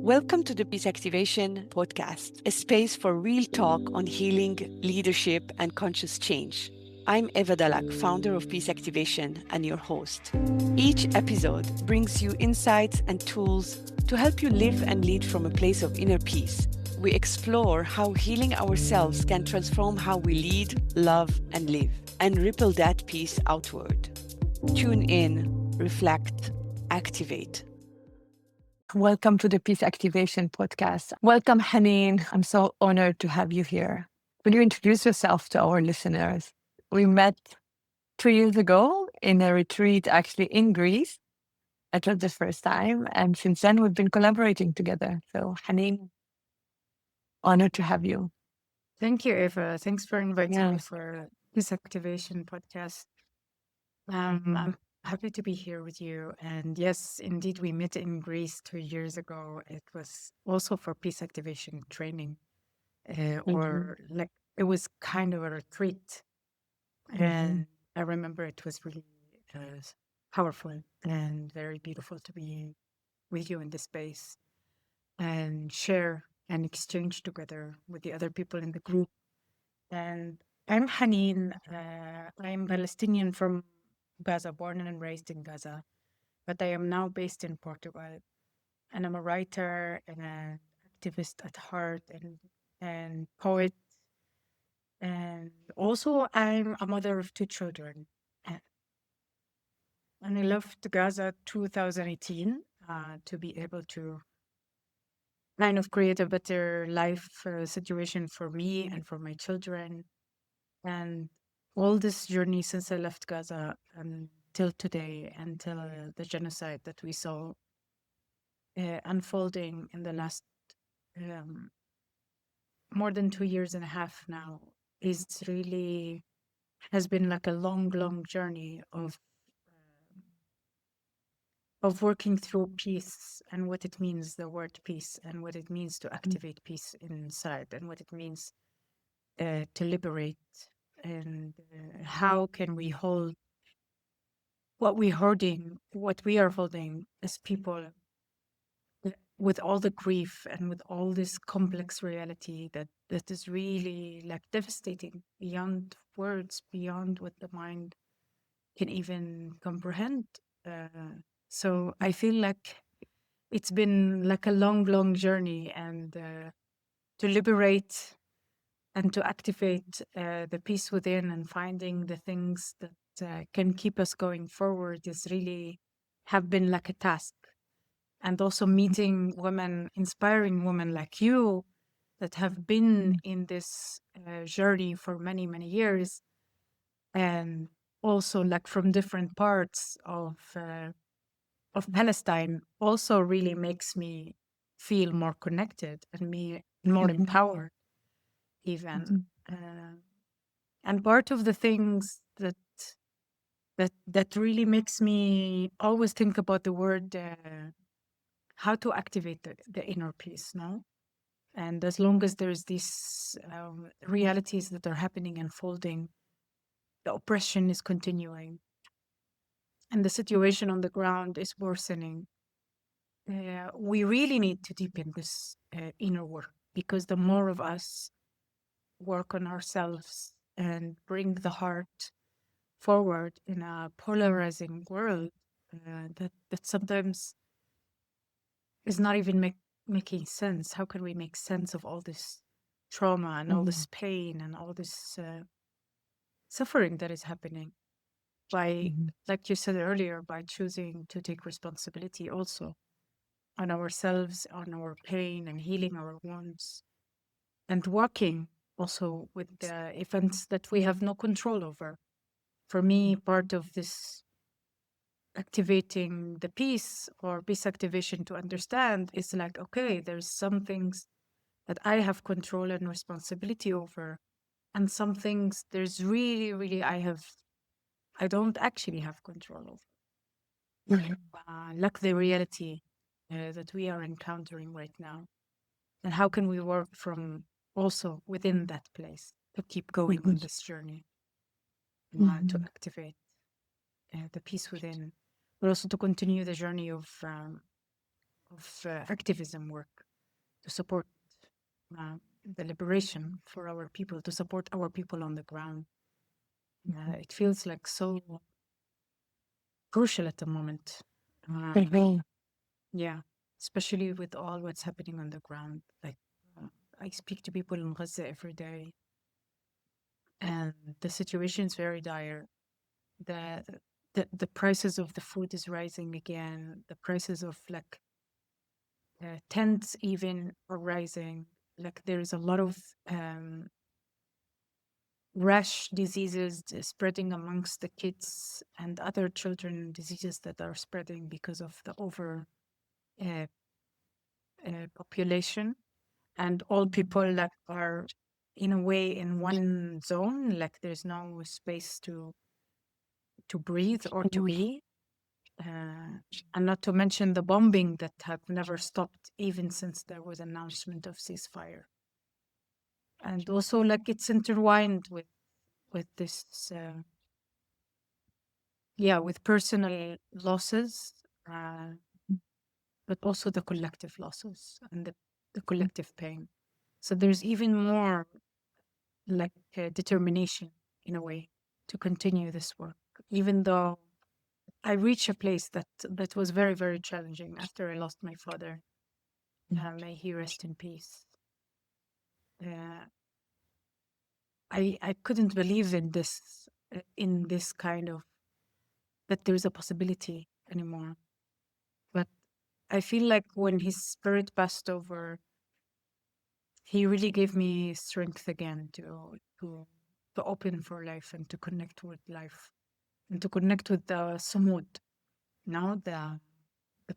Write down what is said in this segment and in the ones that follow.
Welcome to the Peace Activation podcast, a space for real talk on healing, leadership, and conscious change. I'm Eva Dalak, founder of Peace Activation and your host. Each episode brings you insights and tools to help you live and lead from a place of inner peace. We explore how healing ourselves can transform how we lead, love, and live, and ripple that peace outward. Tune in, reflect, activate. Welcome to the Peace Activation podcast. Welcome, Haneen. I'm so honored to have you here. Will you introduce yourself to our listeners? We met 2 years ago in a retreat, actually in Greece. It was the first time. And since then, we've been collaborating together. So, Haneen, honored to have you. Thank you, Eva. Thanks for inviting me Yes. for this activation podcast. I'm happy to be here with you. And yes, indeed, we met in Greece 2 years ago. It was also for peace activation training, or like it was kind of a retreat. And I remember it was really powerful and very beautiful to be with you in this space and share and exchange together with the other people in the group. And I'm Haneen. I'm Palestinian from Gaza, born and raised in Gaza, but I am now based in Portugal. And I'm a writer and an activist at heart and poet. And also, I'm a mother of two children. A- And I left Gaza 2018 to be able to kind of create a better life situation for me and for my children. And all this journey since I left Gaza until today, until the genocide that we saw unfolding in the last um, more than 2 years and a half now, is really has been like a long, long journey of working through peace and what it means, the word peace, and what it means to activate peace inside, and what it means to liberate, and how can we hold what we are holding as people, with all the grief and with all this complex reality that is really like devastating beyond words, beyond what the mind can even comprehend. So I feel like it's been like a long, long journey, and to liberate and to activate the peace within and finding the things that can keep us going forward is really have been like a task. And also meeting women, inspiring women like you that have been in this journey for many, many years, and also like from different parts of Palestine, also really makes me feel more connected and me more empowered even. And part of the things that really makes me always think about the word how to activate the inner peace, no? And as long as there's these realities that are happening and folding, the oppression is continuing and the situation on the ground is worsening. We really need to deepen this inner work, because the more of us work on ourselves and bring the heart forward in a polarizing world, that sometimes is not even making sense. How can we make sense of all this trauma and all this pain and all this suffering that is happening by, like you said earlier, by choosing to take responsibility also on ourselves, on our pain, and healing our wounds, and working also with the events that we have no control over. For me, part of this activating the peace or peace activation to understand is like, okay, there's some things that I have control and responsibility over, and some things there's really, really I don't actually have control over. Like the reality that we are encountering right now. And how can we work from also within that place to keep going on this journey, to activate the peace within, but also to continue the journey of activism work to support the liberation for our people, to support our people on the ground. It feels like so crucial at the moment. Yeah, especially with all what's happening on the ground. Like, I speak to people in Gaza every day, and the situation is very dire. The the prices of the food is rising again. The prices of like tents even are rising. Like there's a lot of rash diseases spreading amongst the kids and other children, diseases that are spreading because of the over uh, population, and all people that are in a way in one zone, like there's no space to breathe or to be. And not to mention the bombing that have never stopped even since there was announcement of ceasefire. And also like it's intertwined with this with personal losses, but also the collective losses and the collective pain. So there's even more like determination in a way to continue this work, even though I reached a place that was very, very challenging after I lost my father. May he rest in peace. I couldn't believe in this kind of, that there's a possibility anymore. But I feel like when his spirit passed over, he really gave me strength again to open for life and to connect with life and to connect with the sumud, now the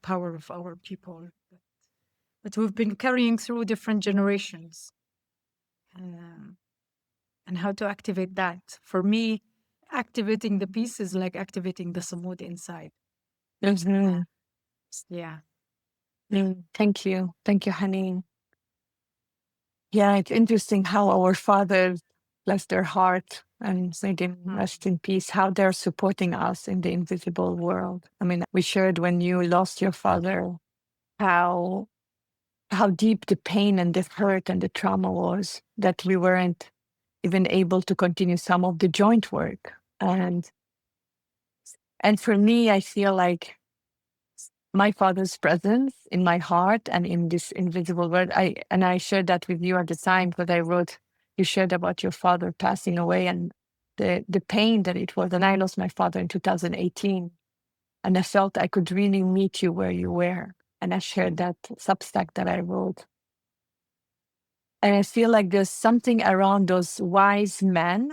power of our people that we've been carrying through different generations, and how to activate that. For me, activating the piece is like activating the samud inside. Yeah. Thank you. Thank you, Haneen. Yeah, it's interesting how our fathers, bless their heart and may them rest in peace, how they're supporting us in the invisible world. I mean, we shared when you lost your father, how deep the pain and the hurt and the trauma was, that we weren't even able to continue some of the joint work. And for me, I feel like my father's presence in my heart and in this invisible world. I shared that with you at the time, because I wrote, you shared about your father passing away and the pain that it was. And I lost my father in 2018. And I felt I could really meet you where you were. And I shared that Substack that I wrote. And I feel like there's something around those wise men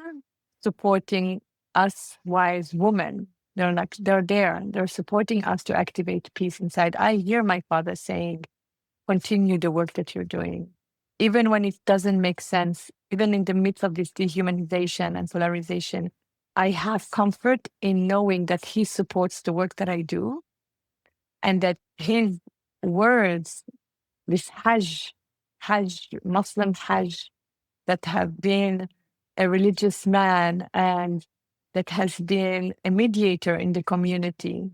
supporting us wise women. They're there and they're supporting us to activate peace inside. I hear my father saying, continue the work that you're doing. Even when it doesn't make sense, even in the midst of this dehumanization and polarization, I have comfort in knowing that he supports the work that I do, and that his words, this Muslim Hajj, that have been a religious man and that has been a mediator in the community,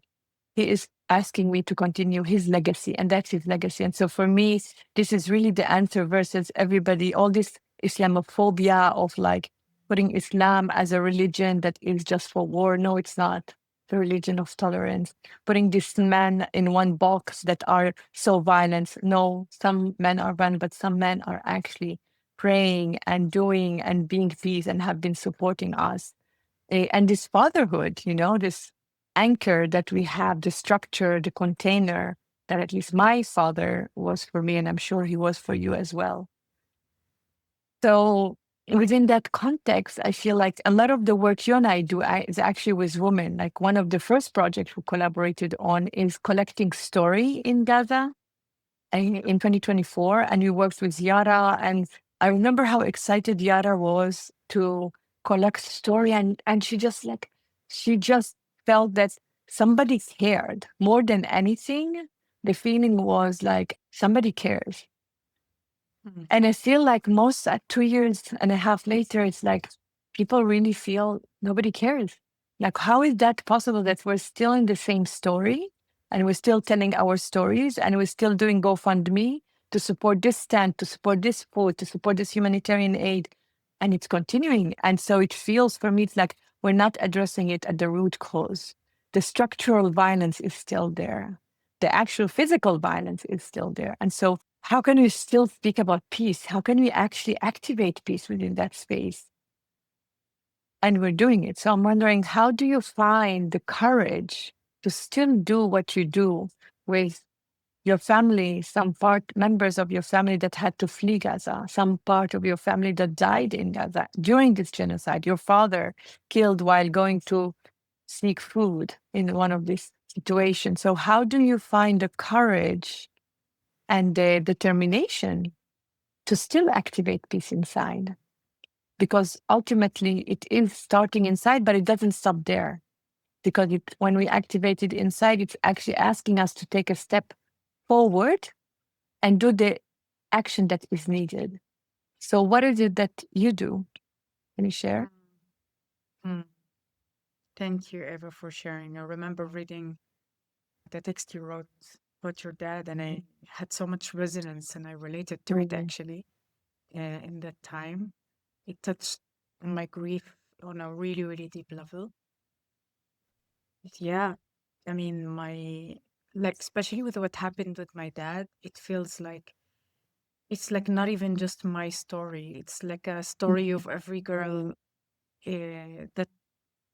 he is asking me to continue his legacy, and that's his legacy. And so for me, this is really the answer versus everybody, all this Islamophobia of like putting Islam as a religion that is just for war. No, it's not. The religion of tolerance. Putting these men in one box that are so violent. No, some men are violent, but some men are actually praying and doing and being peace and have been supporting us. And this fatherhood, this anchor that we have, the structure, the container that at least my father was for me, and I'm sure he was for you as well. So within that context, I feel like a lot of the work you and I do is actually with women. Like one of the first projects we collaborated on is collecting story in Gaza in 2024. And we worked with Yara. And I remember how excited Yara was to collect story. And she just felt that somebody cared more than anything. The feeling was like somebody cares. And I feel like most at 2.5 years later, it's like people really feel nobody cares. Like, how is that possible that we're still in the same story, And we're still telling our stories, and we're still doing GoFundMe to support this stand, to support this food, to support this humanitarian aid. And it's continuing. And so it feels for me, it's like we're not addressing it at the root cause. The structural violence is still there. The actual physical violence is still there. And so, how can we still speak about peace? How can we actually activate peace within that space? And we're doing it. So I'm wondering, how do you find the courage to still do what you do with your family, some part members of your family that had to flee Gaza, some part of your family that died in Gaza during this genocide, your father killed while going to seek food in one of these situations. So how do you find the courage and the determination to still activate peace inside? Because ultimately it is starting inside, but it doesn't stop there. Because when we activate it inside, it's actually asking us to take a step forward and do the action that is needed. So, what is it that you do? Can you share? Mm. Thank you, Eva, for sharing. I remember reading the text you wrote about your dad, and I had so much resonance, and I related to it Mhm. actually in that time. It touched on my grief on a really, really deep level. But yeah, I mean, like, especially with what happened with my dad, it feels like it's like not even just my story. It's like a story of every girl, that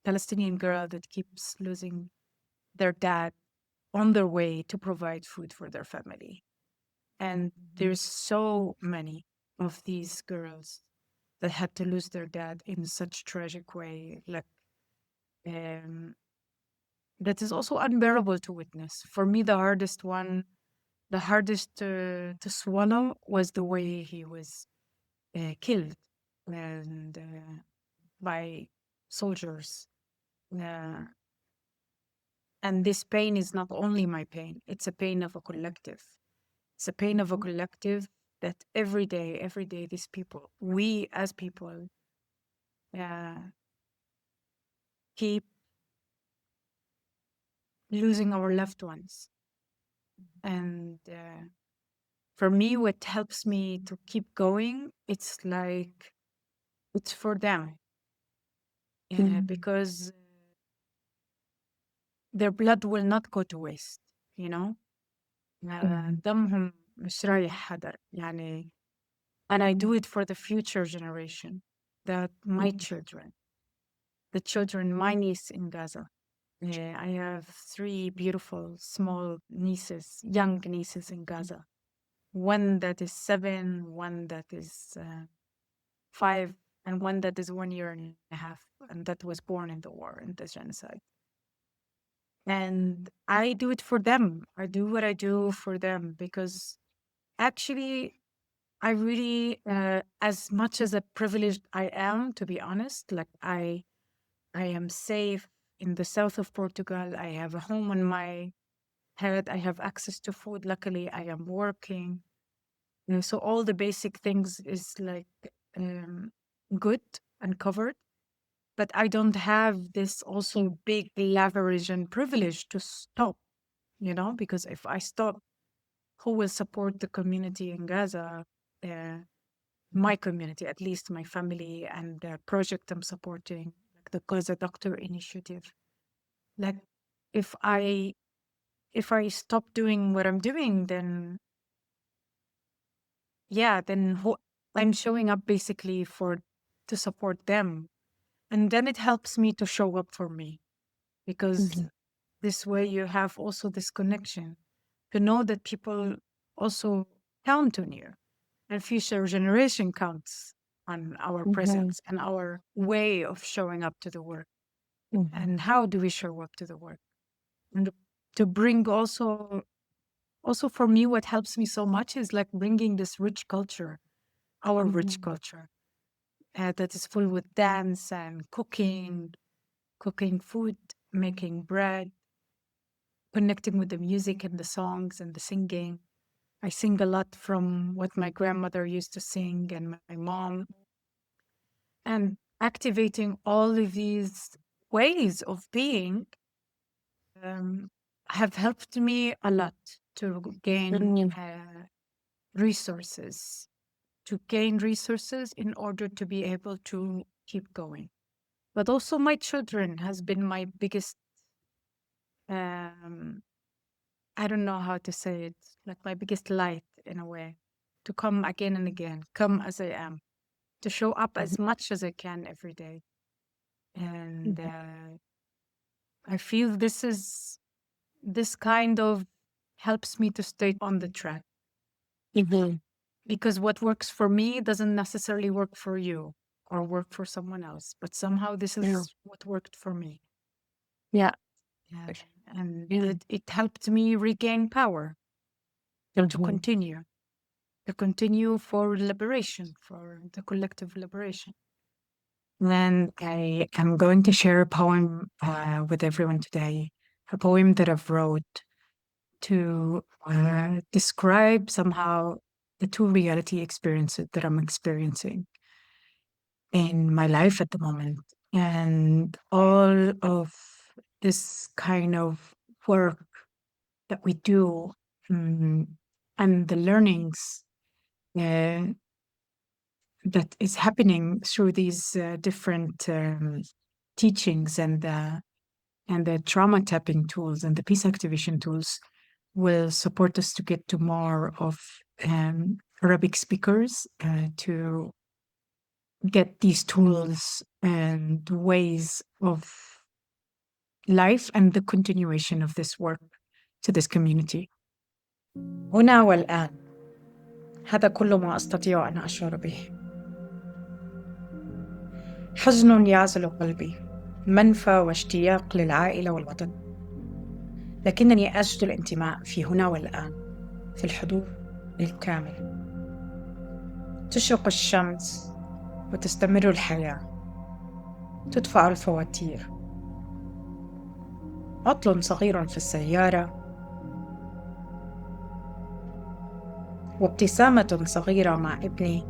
Palestinian girl that keeps losing their dad on their way to provide food for their family. And there's so many of these girls that had to lose their dad in such tragic way, like, um, that is also unbearable to witness. For me, the hardest to swallow was the way he was killed and by soldiers. Uh, and this pain is not only my pain; it's a pain of a collective. It's a pain of a collective that every day, these people, we as people, uh, keep losing our loved ones. And for me, what helps me to keep going, it's like it's for them, Mhm. because their blood will not go to waste, you know. Mhm. دمهم مش رايح هدر يعني. And I do it for the future generation, that my children, the children, my niece in Gaza. Yeah, I have three beautiful small nieces, young nieces in Gaza. One that is 7, one that is 5, and one that is 1 year and a half, and that was born in the war, in the genocide. And I do it for them. I do what I do for them because actually, I really, as much as a privileged I am, to be honest, like I am safe in the south of Portugal. I have a home on my head. I have access to food. Luckily, I am working. So all the basic things is like um, good and covered. But I don't have this also big leverage and privilege to stop, because if I stop, who will support the community in Gaza? Uh, my community, at least my family and the project I'm supporting, like the Gaza Doctor Initiative. Like if I if I stop doing what I'm doing, then yeah, then I'm showing up basically for to support them, and then it helps me to show up for me because Mhm. this way you have also this connection to know that people also count on you and future generation counts on our Mhm. presence and our way of showing up to the work. Mhm. And how do we show up to the work? And to bring also for me, what helps me so much is like bringing this rich culture, our rich Mhm. culture, that is full with dance and cooking food, making bread, connecting with the music and the songs and the singing. I sing a lot from what my grandmother used to sing and my mom, and activating all of these ways of being. have helped me a lot to gain resources, in order to be able to keep going. But also my children has been my biggest, um, I don't know how to say it, like my biggest light in a way, to come again and again, come as I am, to show up as much as I can every day. And I feel this kind of helps me to stay on the track, because what works for me doesn't necessarily work for you or work for someone else, but somehow this is what worked for me. Yeah. Yeah. And it helped me regain power to continue for liberation, for the collective liberation. Then I am going to share a poem with everyone today, a poem that I've wrote to describe somehow the two reality experiences that I'm experiencing in my life at the moment. And all of this kind of work that we do, and the learnings uh, that is happening through these different teachings and the trauma tapping tools and the peace activation tools will support us to get to more of Arabic speakers to get these tools and ways of life and the continuation of this work to this community. هنا والآن هذا كل ما أستطيع أن أشعر به. حزن يعزل قلبي، منفى واشتياق للعائلة والوطن، لكنني أجد الانتماء في هنا والآن، في الحضور الكامل. تشرق الشمس وتستمر الحياة، تدفع الفواتير، عطل صغير في السيارة، وابتسامة صغيرة مع ابني،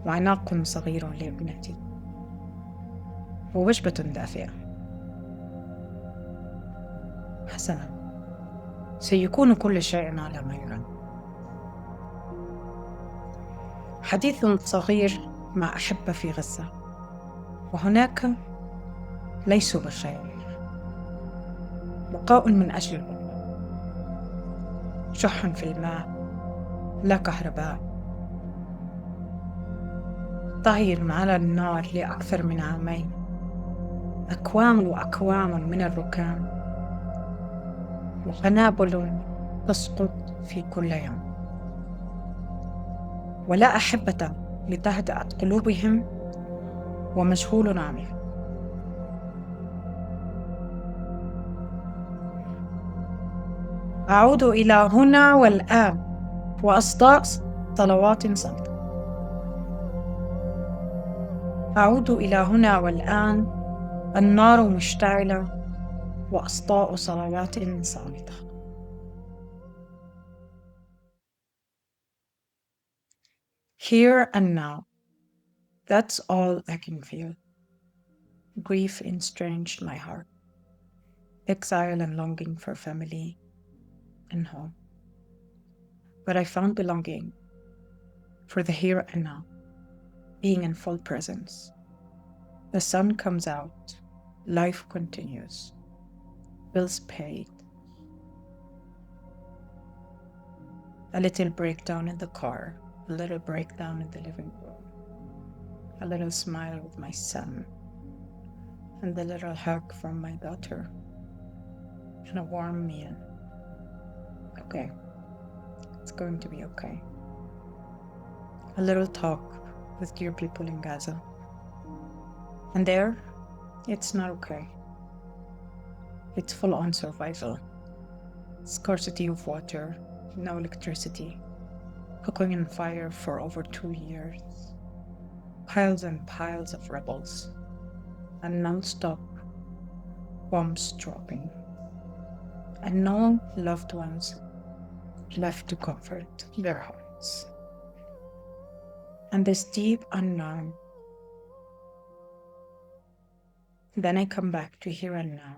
وعناق صغير لابنتي، ووجبة دافئة. حسنا، سيكون كل شيء على ما يرام. حديث صغير مع أحبة في غزة، وهناك ليسوا بخير. بقاء من أجل الأمة، شح في الماء، لا كهرباء، طهي على النار لأكثر من عامين، أكوام وأكوام من الركام، وقنابل تسقط في كل يوم. ولا أحبة لتهدأت قلوبهم، ومجهول عامل. أعود إلى هنا والآن، وأصداء صلوات صامتة. أعود إلى هنا والآن، النار مشتعلة، وأصداء صلوات صامتة. Here and now, that's all I can feel. Grief estranged my heart, exile and longing for family and home. But I found belonging for the here and now, being in full presence. The sun comes out, life continues, bills paid. A little breakdown in the car, a little breakdown in the living room, a little smile with my son, and a little hug from my daughter, and a warm meal. Okay, it's going to be okay. A little talk with dear people in Gaza. And there, it's not okay. It's full-on survival. Scarcity of water, no electricity, cooking in fire for over 2 years, piles and piles of rebels, and non-stop bombs dropping, and no loved ones left to comfort their hearts. And this deep unknown. Then I come back to here and now.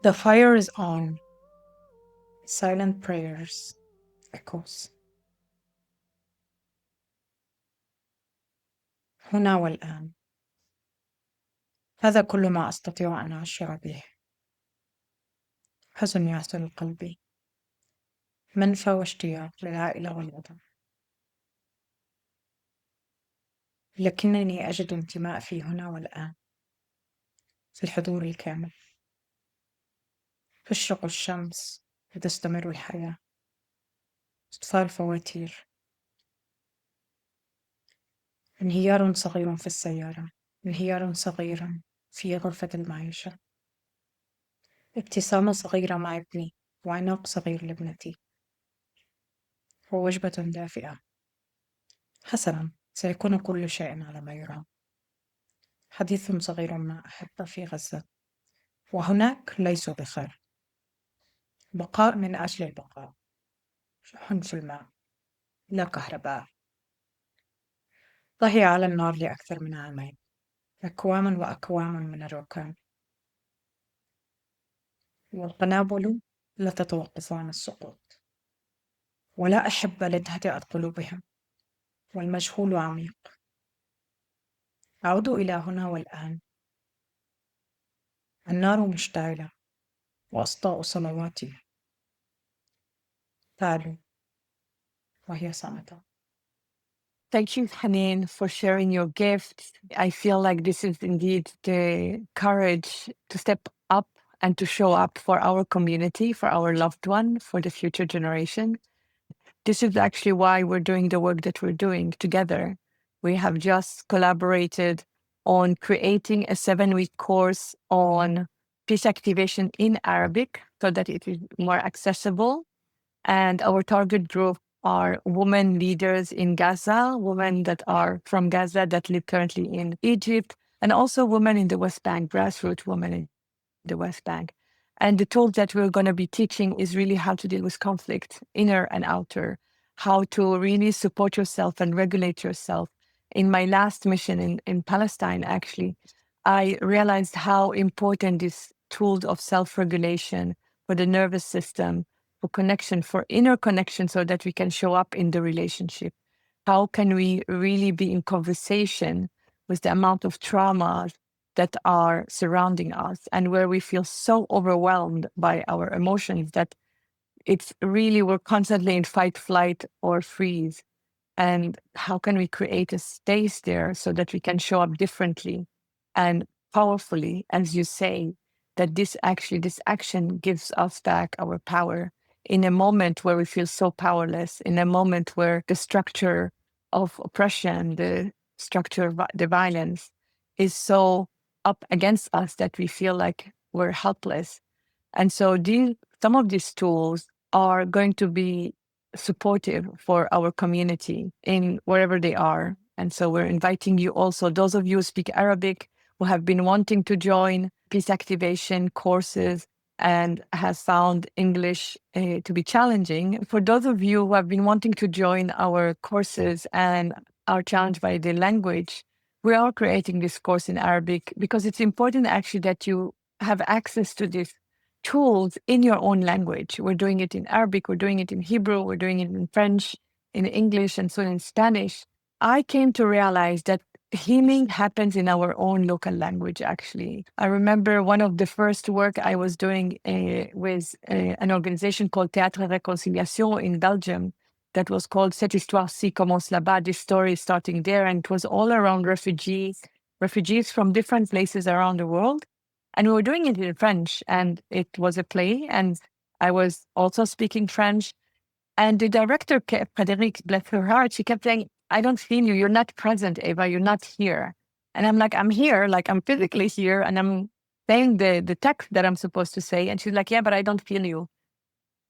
The fire is on. Silent prayers echoes. هنا والآن. هذا كل ما أستطيع أن أشعر به. حزن يعسل قلبي. منفى واشتياق للعائلة والوطن. لكنني أجد انتماء في هنا والآن. في الحضور الكامل. تشرق الشمس وتستمر الحياة. تطفى الفواتير. انهيار صغير في السيارة. انهيار صغير في غرفة المعيشة. ابتسامة صغيرة مع ابني وعناق صغير لابنتي. ووجبة دافئة. حسنا، سيكون كل شيء على ما يرام. حديث صغير مع أحبة في غزة. وهناك ليسوا بخير. بقاء من أجل البقاء. شح في الماء. لا كهرباء. طهي على النار لأكثر من عامين. أكوام وأكوام من الركام. والقنابل لا تتوقف عن السقوط. ولا أحب لتهدئة قلوبهم. والمجهول عميق. أعود إلى هنا والآن. النار مشتعلة وأسطاء صلواتي تعلو وهي صامتة. Thank you, Haneen, for sharing your gift. I feel like this is indeed the courage to step up and to show up for our community, for our loved one, for the future generation. This is actually why we're doing the work that we're doing together. We have just collaborated on creating a 7-week course on peace activation in Arabic so that it is more accessible. And our target group are women leaders in Gaza, women that are from Gaza that live currently in Egypt, and also women in the West Bank, grassroots women in the West Bank. And the tool that we're going to be teaching is really how to deal with conflict, inner and outer, how to really support yourself and regulate yourself. In my last mission in Palestine, actually, I realized how important these tools of self-regulation for the nervous system, for connection, for inner connection, so that we can show up in the relationship. How can we really be in conversation with the amount of trauma that are surrounding us and where we feel so overwhelmed by our emotions that it's really, we're constantly in fight, flight, or freeze. And how can we create a space there so that we can show up differently and powerfully, as you say, that this action gives us back our power in a moment where we feel so powerless, in a moment where the structure of oppression, the structure of the violence is so up against us that we feel like we're helpless. And so some of these tools are going to be supportive for our community in wherever they are. And so we're inviting you also, those of you who speak Arabic, who have been wanting to join peace activation courses and have found English to be challenging. For those of you who have been wanting to join our courses and are challenged by the language, we are creating this course in Arabic because it's important actually that you have access to these tools in your own language. We're doing it in Arabic, we're doing it in Hebrew, we're doing it in French, in English, and so in Spanish. I came to realize that healing happens in our own local language, actually. I remember one of the first work I was doing with an organization called Théâtre Réconciliation in Belgium that was called Cette histoire-ci commence là-bas, this story is starting there. And it was all around refugees from different places around the world. And we were doing it in French, and it was a play, and I was also speaking French. And the director, Frédéric, bless her heart, she kept saying, I don't feel you. You're not present, Eva. You're not here. And I'm like, I'm here. Like, I'm physically here, and I'm saying the text that I'm supposed to say. And she's like, yeah, but I don't feel you.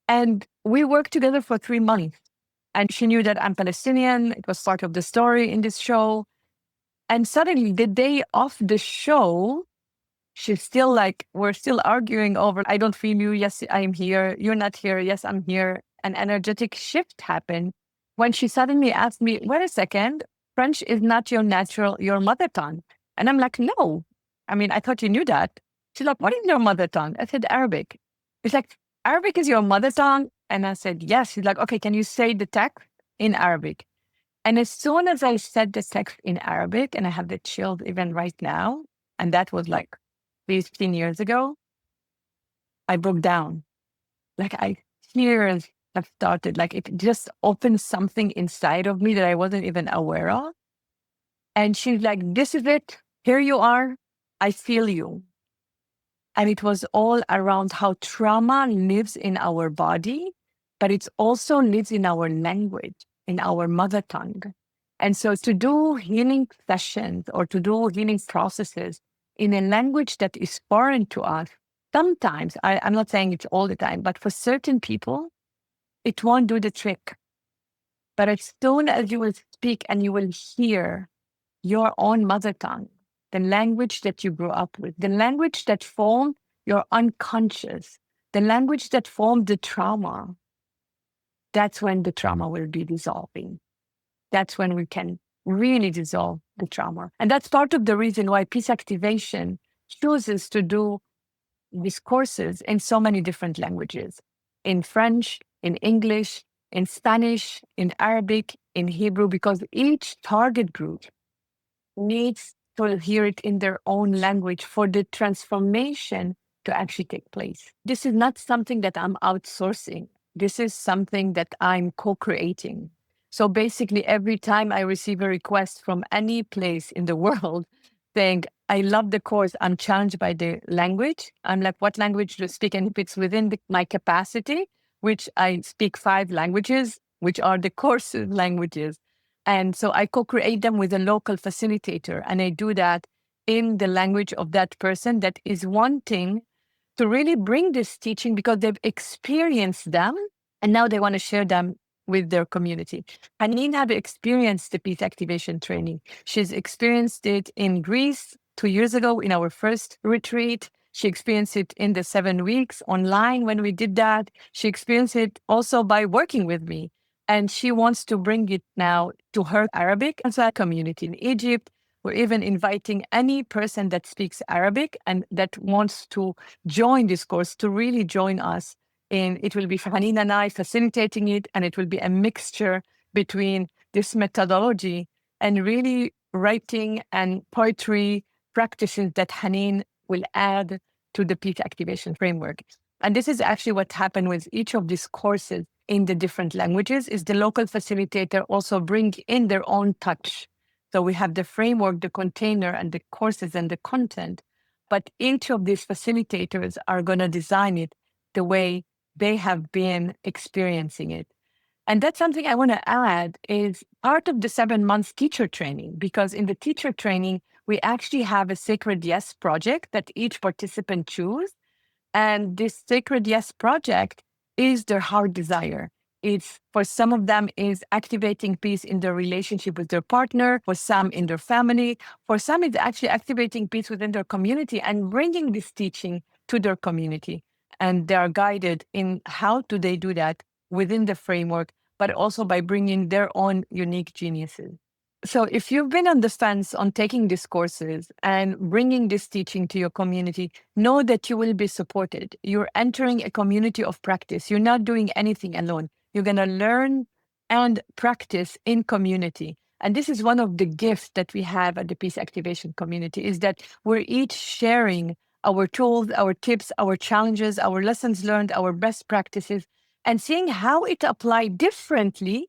And we worked together for 3 months. And she knew that I'm Palestinian. It was part of the story in this show. And suddenly, the day of the show, she's still like, we're still arguing over, I don't feel you. Yes, I'm here. You're not here. Yes, I'm here. An energetic shift happened when she suddenly asked me, wait a second, French is not your mother tongue. And I'm like, no. I mean, I thought you knew that. She's like, what is your mother tongue? I said, Arabic. It's like, Arabic is your mother tongue? And I said, yes. She's like, okay, can you say the text in Arabic? And as soon as I said the text in Arabic, and I have the chills even right now, and that was like 15 years ago, I broke down. Like tears have started. Like it just opened something inside of me that I wasn't even aware of. And she's like, this is it. Here you are. I feel you. And it was all around how trauma lives in our body, but it also lives in our language, in our mother tongue. And so to do healing sessions or to do healing processes in a language that is foreign to us, sometimes, I'm not saying it's all the time, but for certain people, it won't do the trick. But as soon as you will speak and you will hear your own mother tongue, the language that you grew up with, the language that formed your unconscious, the language that formed the trauma, that's when the trauma will be dissolving. That's when we can really dissolve the trauma. And that's part of the reason why peace activation chooses to do these courses in so many different languages, in French, in English, in Spanish, in Arabic, in Hebrew, because each target group needs to hear it in their own language for the transformation to actually take place. This is not something that I'm outsourcing. This is something that I'm co-creating. So basically, every time I receive a request from any place in the world saying, I love the course, I'm challenged by the language. I'm like, what language do you speak? And if it's within my capacity, which I speak 5 languages, which are the course languages. And so I co-create them with a local facilitator. And I do that in the language of that person that is wanting to really bring this teaching because they've experienced them and now they want to share them with their community. Haneen have experienced the peace activation training. She's experienced it in Greece 2 years ago in our first retreat. She experienced it in the 7 weeks online when we did that. She experienced it also by working with me. And she wants to bring it now to her Arabic and so community in Egypt. We're even inviting any person that speaks Arabic and that wants to join this course to really join us. And it will be Haneen and I facilitating it, and it will be a mixture between this methodology and really writing and poetry practices that Haneen will add to the peace activation framework. And this is actually what happened with each of these courses in the different languages, is the local facilitator also bring in their own touch. So we have the framework, the container, and the courses and the content, but each of these facilitators are going to design it the way they have been experiencing it. And that's something I want to add is part of the 7 months teacher training, because in the teacher training, we actually have a Sacred Yes project that each participant choose. And this Sacred Yes project is their heart desire. It's for some of them is activating peace in their relationship with their partner, for some in their family, for some it's actually activating peace within their community and bringing this teaching to their community. And they are guided in how do they do that within the framework, but also by bringing their own unique geniuses. So if you've been on the fence on taking these courses and bringing this teaching to your community, know that you will be supported. You're entering a community of practice. You're not doing anything alone. You're going to learn and practice in community. And this is one of the gifts that we have at the Peace Activation community, is that we're each sharing our tools, our tips, our challenges, our lessons learned, our best practices, and seeing how it applies differently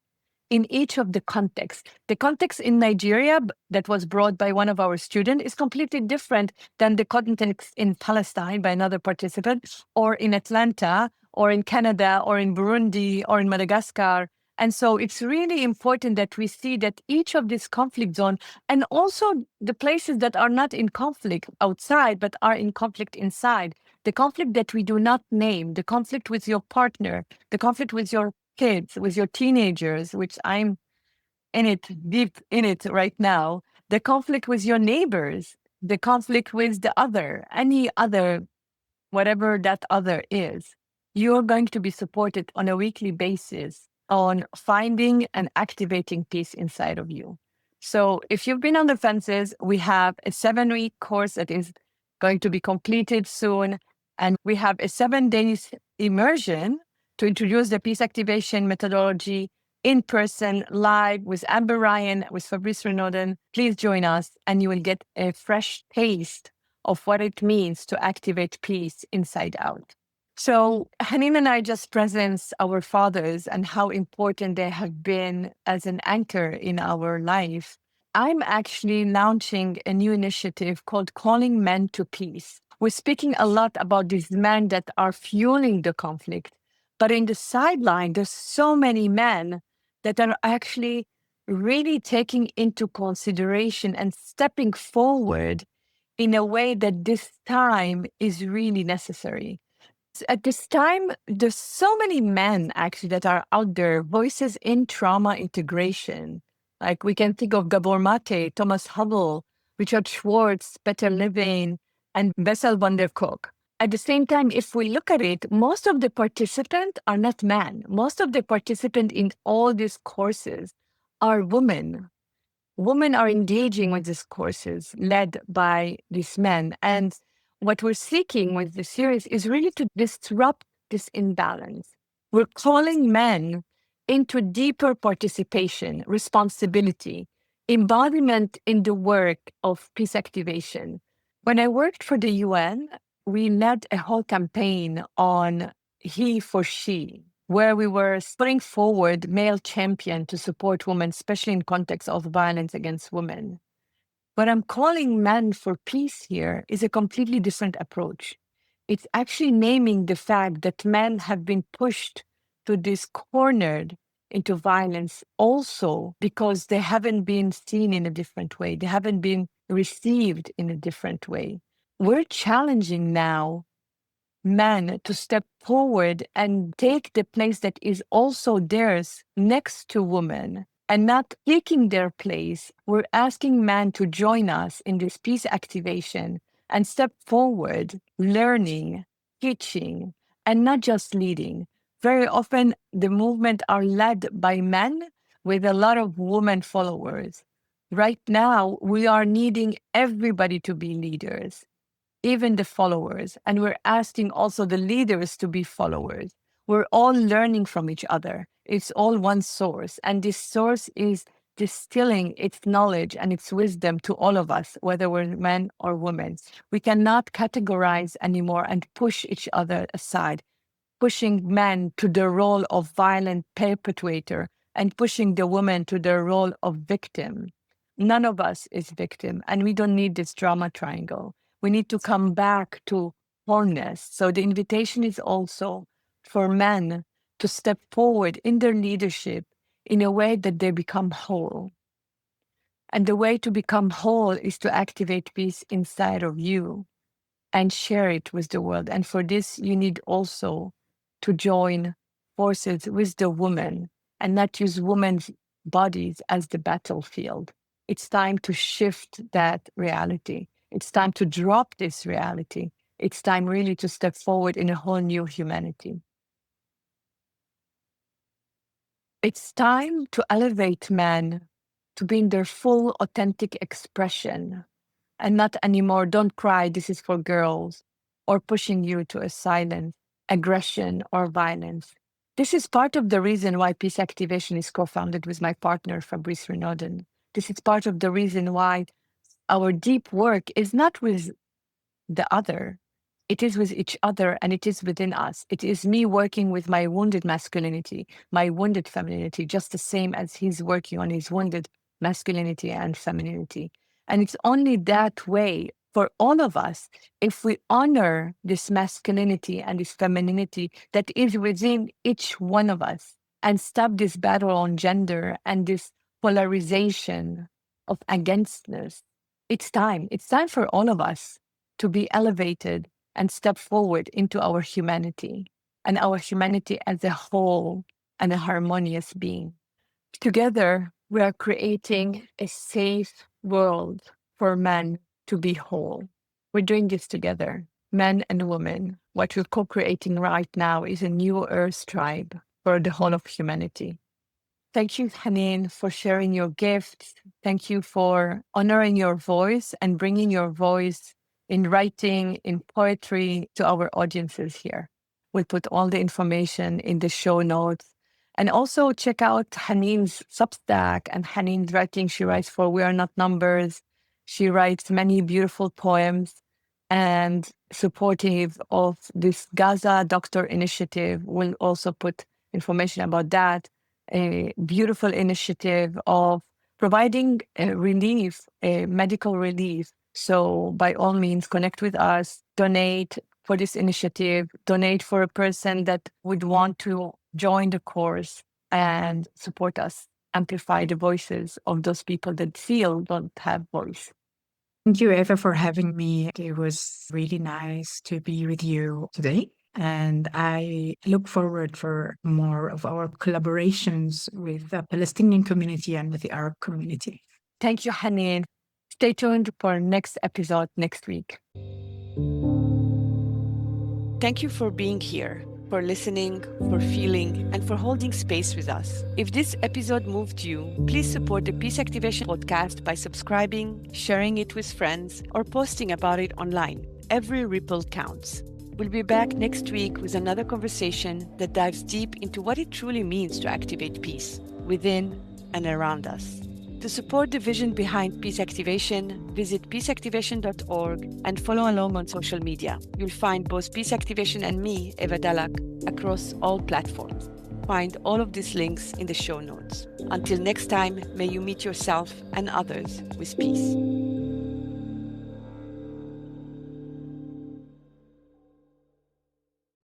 in each of the contexts. The context in Nigeria that was brought by one of our students is completely different than the context in Palestine by another participant, or in Atlanta, or in Canada, or in Burundi, or in Madagascar. And so it's really important that we see that each of these conflict zones, and also the places that are not in conflict outside, but are in conflict inside, the conflict that we do not name, the conflict with your partner, the conflict with your kids, with your teenagers, which I'm in it, deep in it right now, the conflict with your neighbors, the conflict with the other, any other, whatever that other is, you're going to be supported on a weekly basis on finding and activating peace inside of you. So if you've been on the fences, we have a 7-week course that is going to be completed soon. And we have a 7 days immersion to introduce the peace activation methodology in person, live with Amber Ryan, with Fabrice Renaudin. Please join us and you will get a fresh taste of what it means to activate peace inside out. So Haneen and I just presents our fathers and how important they have been as an anchor in our life. I'm actually launching a new initiative called Calling Men to Peace. We're speaking a lot about these men that are fueling the conflict, but in the sideline, there's so many men that are actually really taking into consideration and stepping forward in a way that this time is really necessary. At this time, there's so many men actually that are out there, voices in trauma integration. Like we can think of Gabor Mate, Thomas Hubble, Richard Schwartz, Peter Levine, and Bessel van der Kolk. At the same time, if we look at it, most of the participants are not men. Most of the participants in all these courses are women. Women are engaging with these courses led by these men. And what we're seeking with the series is really to disrupt this imbalance. We're calling men into deeper participation, responsibility, embodiment in the work of peace activation. When I worked for the UN, we led a whole campaign on he for she, where we were putting forward male champion to support women, especially in context of violence against women. What I'm calling men for peace here is a completely different approach. It's actually naming the fact that men have been pushed to this cornered into violence also because they haven't been seen in a different way. They haven't been received in a different way. We're challenging now men to step forward and take the place that is also theirs next to women and not taking their place. We're asking men to join us in this peace activation and step forward, learning, teaching, and not just leading. Very often, the movement are led by men with a lot of women followers. Right now, we are needing everybody to be leaders, even the followers. And we're asking also the leaders to be followers. We're all learning from each other. It's all one source. And this source is distilling its knowledge and its wisdom to all of us, whether we're men or women. We cannot categorize anymore and push each other aside, pushing men to the role of violent perpetrator and pushing the woman to the role of victim. None of us is victim, and we don't need this drama triangle. We need to come back to wholeness. So the invitation is also for men to step forward in their leadership in a way that they become whole. And the way to become whole is to activate peace inside of you and share it with the world. And for this, you need also to join forces with the women and not use women's bodies as the battlefield. It's time to shift that reality. It's time to drop this reality. It's time really to step forward in a whole new humanity. It's time to elevate men to be in their full, authentic expression and not anymore, don't cry, this is for girls, or pushing you to a silence, aggression, or violence. This is part of the reason why Peace Activation is co-founded with my partner, Fabrice Renaudin. This is part of the reason why our deep work is not with the other. It is with each other and it is within us. It is me working with my wounded masculinity, my wounded femininity, just the same as he's working on his wounded masculinity and femininity. And it's only that way for all of us, if we honor this masculinity and this femininity that is within each one of us and stop this battle on gender and this polarization of againstness. It's time. It's time for all of us to be elevated and step forward into our humanity and our humanity as a whole and a harmonious being. Together, we are creating a safe world for men to be whole. We're doing this together, men and women. What we're co-creating right now is a new Earth tribe for the whole of humanity. Thank you, Haneen, for sharing your gifts. Thank you for honoring your voice and bringing your voice in writing, in poetry to our audiences here. We'll put all the information in the show notes. And also check out Haneen's Substack and Haneen's writing. She writes for We Are Not Numbers. She writes many beautiful poems and supportive of this Gaza Doctor Initiative. We'll also put information about that. A beautiful initiative of providing relief, medical relief. So by all means, connect with us, donate for this initiative, donate for a person that would want to join the course and support us, amplify the voices of those people that feel don't have voice. Thank you, Eva, for having me. It was really nice to be with you today. And I look forward for more of our collaborations with the Palestinian community and with the Arab community. Thank you, Haneen. Stay tuned for next episode next week. Thank you for being here, for listening, for feeling, and for holding space with us. If this episode moved you, please support the Peace Activation podcast by subscribing, sharing it with friends, or posting about it online. Every ripple counts. We'll be back next week with another conversation that dives deep into what it truly means to activate peace within and around us. To support the vision behind Peace Activation, visit peaceactivation.org and follow along on social media. You'll find both Peace Activation and me, Eva Dalak, across all platforms. Find all of these links in the show notes. Until next time, may you meet yourself and others with peace.